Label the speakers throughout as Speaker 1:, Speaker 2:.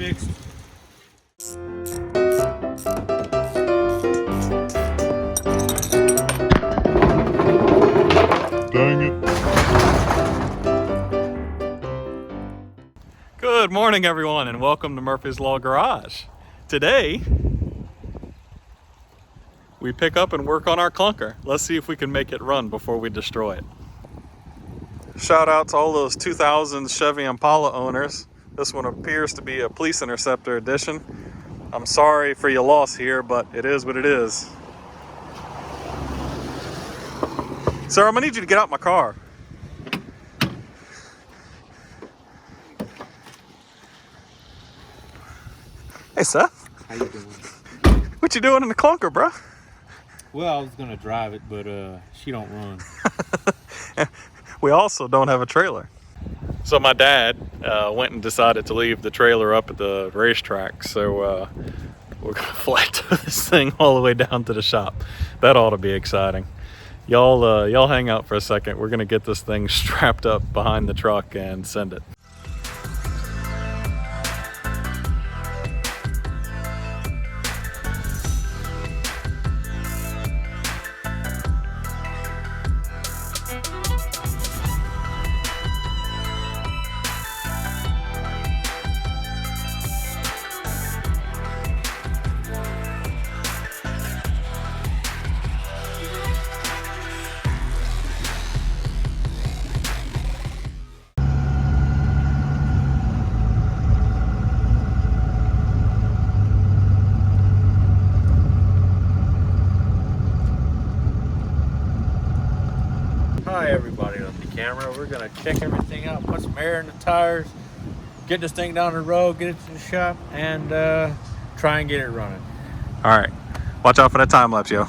Speaker 1: fixed.
Speaker 2: Dang it.
Speaker 3: Good morning, everyone, and welcome to Murphy's Law Garage. Today, we pick up and work on our clunker. Let's see if we can make it run before we destroy it. Shout out to all those 2000 Chevy Impala owners. This one appears to be a Police Interceptor edition. I'm sorry for your loss here, but it is what it is. Sir, I'm gonna need you to get out my car. Hey, Seth.
Speaker 1: How you doing?
Speaker 3: What you doing in the clunker, bro?
Speaker 1: Well, I was gonna drive it, but she don't run.
Speaker 3: We also don't have a trailer. So my dad went and decided to leave the trailer up at the racetrack. So we're gonna flat tow this thing all the way down to the shop. That ought to be exciting. Y'all hang out for a second. We're gonna get this thing strapped up behind the truck and send it.
Speaker 1: Hi everybody on the camera. We're gonna check everything out, put some air in the tires, get this thing down the road, get it to the shop, and try and get it running.
Speaker 3: All right, watch out for that time lapse, yo.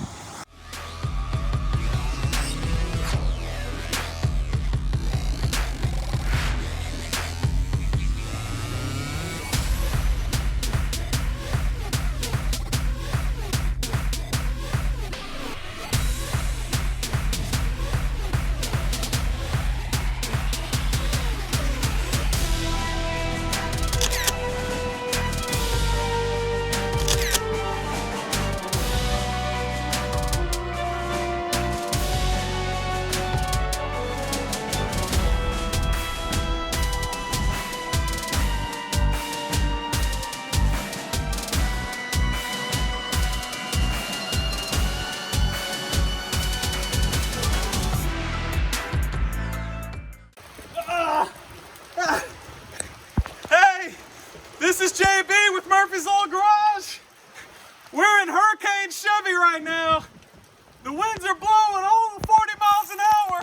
Speaker 3: This is JB with Murphy's Law Garage. We're in Hurricane Chevy right now. The winds are blowing over 40 miles an hour.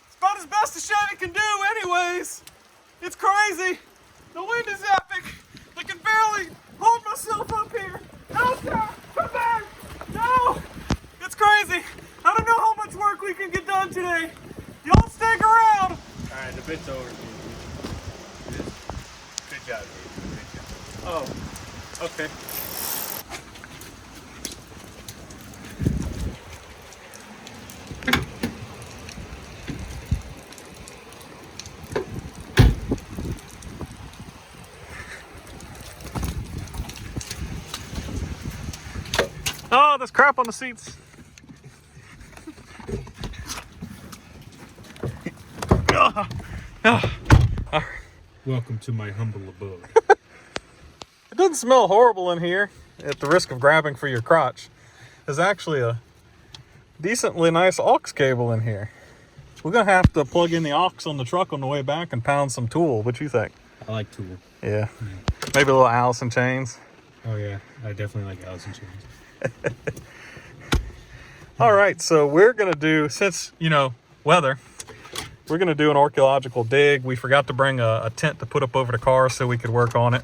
Speaker 3: It's about as best a Chevy can do anyways. It's crazy. The wind is epic. I can barely hold myself up here. Help, sir, come back. No, it's crazy. I don't know how much work we can get done today. Y'all stick around.
Speaker 1: All right, the bit's over. Good job, dude.
Speaker 3: Oh, okay. Oh, there's crap on the seats.
Speaker 1: Welcome to my humble abode.
Speaker 3: It doesn't smell horrible in here, at the risk of grabbing for your crotch. There's actually a decently nice aux cable in here. We're gonna have to plug in the aux on the truck on the way back and pound some tool. What you think?
Speaker 1: I like Tool.
Speaker 3: Yeah. Maybe a little Allison chains.
Speaker 1: Oh yeah, I definitely like Allison chains.
Speaker 3: All right, so we're gonna do, since, you know, weather, we're gonna do an archaeological dig. We forgot to bring a tent to put up over the car so we could work on it.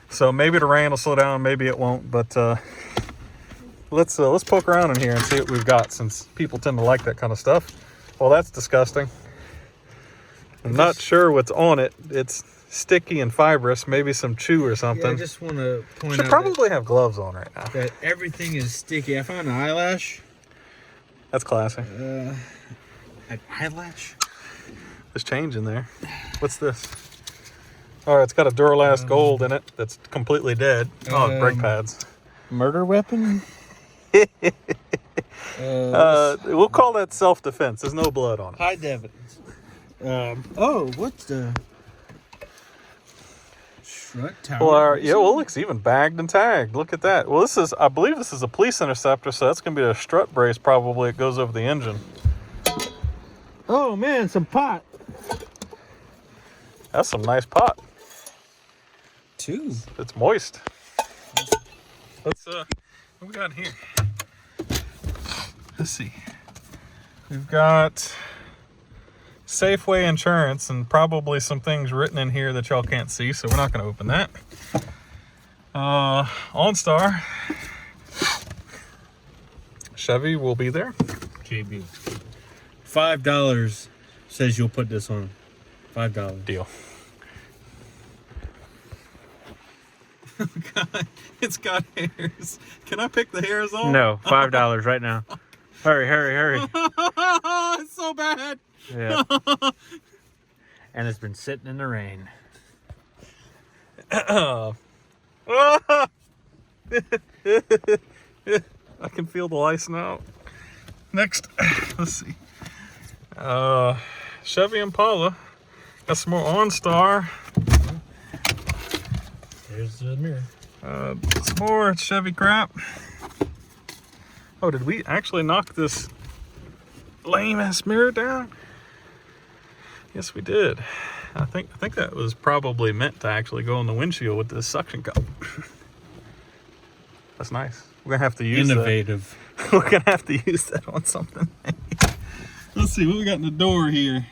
Speaker 3: So maybe the rain will slow down, maybe it won't, but let's poke around in here and see what we've got, since people tend to like that kind of stuff. Well, that's disgusting. I'm not sure what's on it. It's sticky and fibrous, maybe some chew or something.
Speaker 1: Yeah, I just want to point
Speaker 3: Should
Speaker 1: out
Speaker 3: probably have gloves on right now.
Speaker 1: that everything is sticky. I found an eyelash.
Speaker 3: That's classy.
Speaker 1: An eyelash?
Speaker 3: There's change in there. What's this? All right, it's got a Duralast Gold in it that's completely dead. Oh, brake pads.
Speaker 1: Murder weapon?
Speaker 3: We'll call that self-defense. There's no blood on it.
Speaker 1: Hide the evidence. Oh, what's the strut tower?
Speaker 3: Well, yeah, well, it looks even bagged and tagged. Look at that. Well, I believe this is a police interceptor, so that's going to be a strut brace probably. It goes over the engine.
Speaker 1: Oh, man, some pot.
Speaker 3: That's some nice pot.
Speaker 1: Two.
Speaker 3: It's moist. Let's, what we got here? Let's see. We've got Safeway insurance and probably some things written in here that y'all can't see, so we're not going to open that. OnStar. Chevy will be there.
Speaker 1: JB. $5 says you'll put this on. $5.
Speaker 3: Deal. Oh God, it's got hairs. Can I pick the hairs off?
Speaker 1: No, $5 right now. Hurry, hurry, hurry.
Speaker 3: It's so bad.
Speaker 1: Yeah. And it's been sitting in the rain.
Speaker 3: I can feel the lice now. Next, let's see. Chevy Impala. Got some more OnStar.
Speaker 1: There's the mirror.
Speaker 3: Some more Chevy crap. Oh, did we actually knock this lame ass mirror down? Yes, we did. I think that was probably meant to actually go on the windshield with this suction cup. That's nice. We're gonna have to use
Speaker 1: innovative.
Speaker 3: that. We're gonna have to use that on something. Let's see what we got in the door here.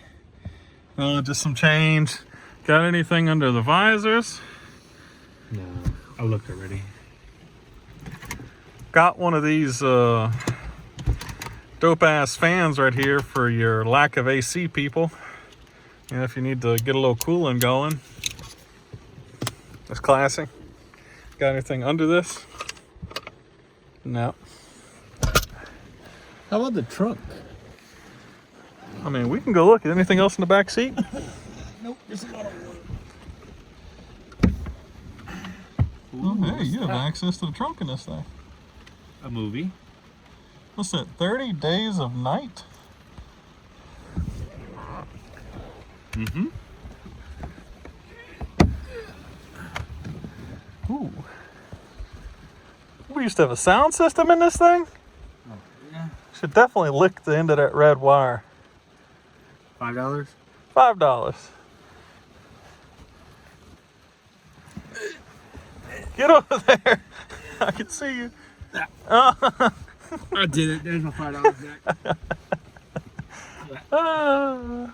Speaker 3: Just some change. Got anything under the visors?
Speaker 1: No, I looked already.
Speaker 3: Got one of these dope ass fans right here for your lack of AC people. You know, if you need to get a little cooling going. That's classic. Got anything under this? No.
Speaker 1: How about the trunk?
Speaker 3: I mean, we can go look. Anything else in the back seat?
Speaker 1: Nope, there's a lot of
Speaker 3: Oh, hey, you have access to the trunk in this thing.
Speaker 1: a movie.
Speaker 3: What's that? 30 Days of Night?
Speaker 1: Mm-hmm.
Speaker 3: Ooh. We used to have a sound system in this thing.
Speaker 1: Oh, yeah.
Speaker 3: Should definitely lick the end of that red wire.
Speaker 1: $5?
Speaker 3: $5. Get over there. I can see you.
Speaker 1: I did it. There's my $5 back.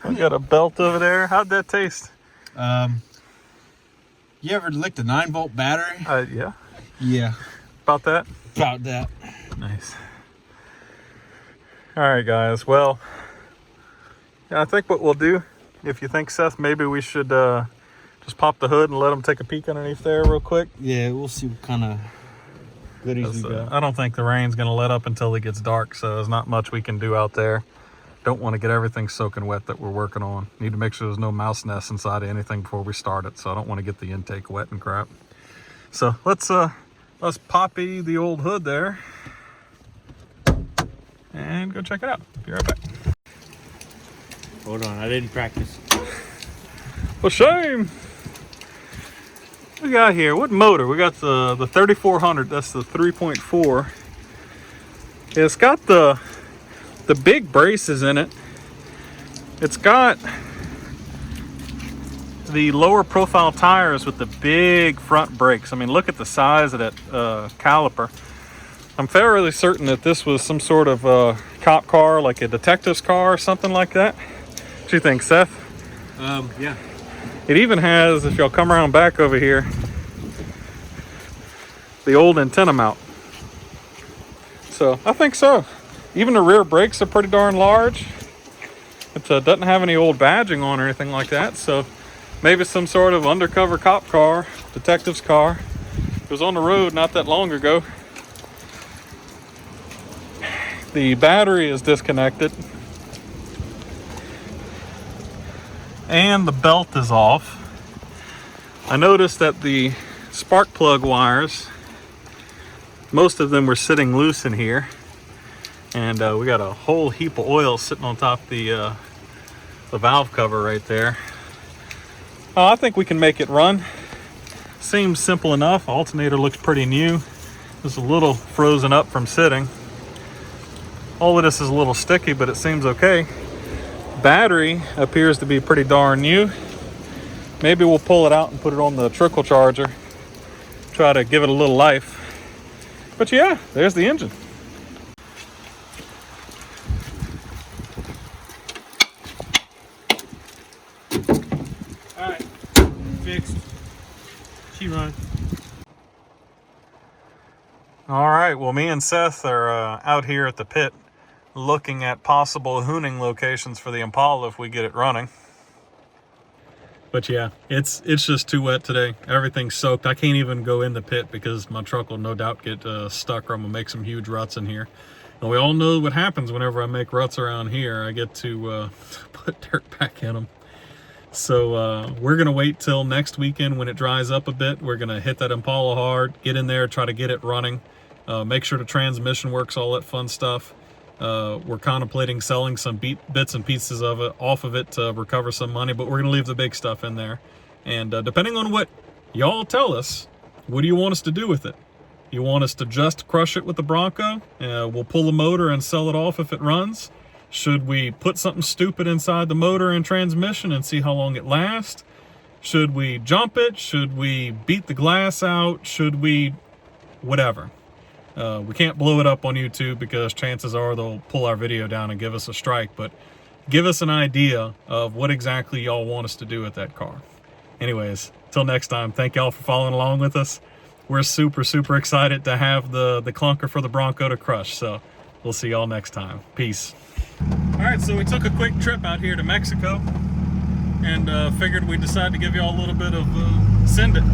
Speaker 3: We got a belt over there. How'd that taste?
Speaker 1: You ever licked a 9-volt battery?
Speaker 3: Yeah.
Speaker 1: Yeah.
Speaker 3: About that?
Speaker 1: About that.
Speaker 3: Nice. All right, guys. Well, yeah, I think what we'll do, if you think, Seth, maybe we should just pop the hood and let them take a peek underneath there real quick.
Speaker 1: Yeah, we'll see what kind of goodies we got.
Speaker 3: I don't think the rain's going to let up until it gets dark, so there's not much we can do out there. Don't want to get everything soaking wet that we're working on. Need to make sure there's no mouse nests inside of anything before we start it, so I don't want to get the intake wet and crap. So let's poppy the old hood there and go check it out. Be right back.
Speaker 1: Hold on, I didn't practice.
Speaker 3: Well, shame. What we got here? What motor? We got the 3400. That's the 3.4. It's got the big braces in it. It's got the lower profile tires with the big front brakes. I mean, look at the size of that caliper. I'm fairly certain that this was some sort of cop car, like a detective's car or something like that. What do you think, Seth?
Speaker 1: Yeah.
Speaker 3: It even has, if y'all come around back over here, the old antenna mount. So I think so. Even the rear brakes are pretty darn large. It doesn't have any old badging on or anything like that. So maybe some sort of undercover cop car, detective's car. It was on the road not that long ago. The battery is disconnected. And the belt is off. I noticed that the spark plug wires, most of them were sitting loose in here, and we got a whole heap of oil sitting on top of the valve cover right there. I think we can make it run. Seems simple enough. Alternator looks pretty new. It's a little frozen up from sitting. All of this is a little sticky, but it seems okay. Battery appears to be pretty darn new. Maybe we'll pull it out and put it on the trickle charger. Try to give it a little life. But yeah, there's the engine.
Speaker 1: All right, fixed. She run.
Speaker 3: All right, well, me and Seth are out here at the pit looking at possible hooning locations for the Impala if we get it running. But yeah, it's just too wet today. Everything's soaked. I can't even go in the pit because my truck will no doubt get stuck, or I'm gonna make some huge ruts in here. And we all know what happens whenever I make ruts around here. I get to put dirt back in them. So we're gonna wait till next weekend when it dries up a bit. We're gonna hit that Impala hard, get in there, try to get it running, make sure the transmission works, all that fun stuff. We're contemplating selling some bits and pieces of it off of it to recover some money, but we're gonna leave the big stuff in there. And depending on what y'all tell us, what do you want us to do with it? You want us to just crush it with the Bronco? We'll pull the motor and sell it off if it runs. Should we put something stupid inside the motor and transmission and see how long it lasts? Should we jump it? Should we beat the glass out? Should we whatever? We can't blow it up on YouTube because chances are they'll pull our video down and give us a strike, but give us an idea of what exactly y'all want us to do with that car. Anyways, till next time, thank y'all for following along with us. We're super, super excited to have the clunker for the Bronco to crush, so we'll see y'all next time. Peace. All right, so we took a quick trip out here to Mexico and figured we'd decide to give y'all a little bit of send it.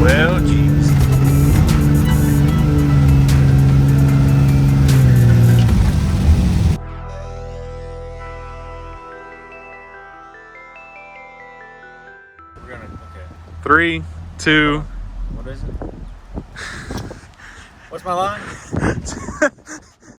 Speaker 1: Well, geez. We're gonna, okay.
Speaker 3: 3, 2.
Speaker 1: What is it? What's my line?